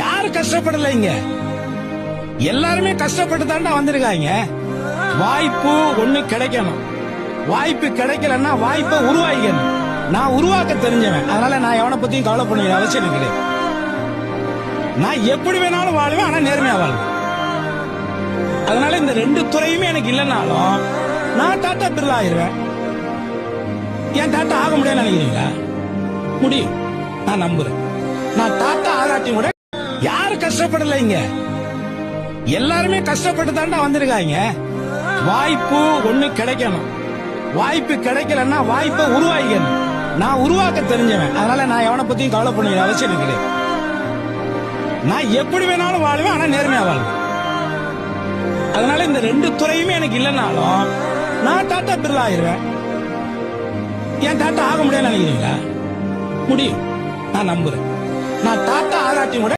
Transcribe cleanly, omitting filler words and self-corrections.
யாரு கஷ்டப்படல இங்க? எல்லாருமே கஷ்டப்பட்டு தாண்டா வந்திருக்காங்க. வாய்ப்பு ஒண்ணு கிடைக்கணும். வாய்ப்பு கிடைக்கலன்னா வாய்ப்பை உருவாக்கணும். நான் உருவாக்க தெரிஞ்சவன், அதனால நான் எவனை பத்தியும் கவலை பண்ண அவசியம் கிடையாது. நான் எப்படி வேணாலும் வாழ்வேன், ஆனா நேர்மையா வாழ்வேன். அதனால இந்த ரெண்டு துறையுமே எனக்கு இல்லைனாலும் நான் டாட்டா பிர்லா ஆயிருவேன். என் டாட்டா ஆக முடியாது நினைக்கிறீங்களா? முடியும், நான் நம்புறேன். நான் டாட்டா ஆகாட்டி கூட யாரு கஷ்டப்படல இங்க? எல்லாருமே கஷ்டப்பட்டு தாண்டா வந்திருக்காங்க. வாய்ப்பு ஒண்ணு கிடைக்கணும். வாய்ப்பு கிடைக்கலன்னா வாய்ப்பை உருவாக்கணும். நான் உருவாக்க தெரிஞ்சவன், அதனால நான் எவனை பத்தியும் கவலை பண்ண அவசியம் கிடையாது. நான் எப்படி வேணாலும் வாழ்வேன், ஆனா நேர்மையா வாழ்வேன். அதனால இந்த ரெண்டு துறையுமே எனக்கு இல்லைனாலும் நான் டாட்டா பிர்லா ஆயிருவேன். என் டாட்டா ஆக முடியாது நினைக்கிறீங்களா? முடியும், நான் நம்புறேன். நான் டாட்டா ஆகாட்டி கூட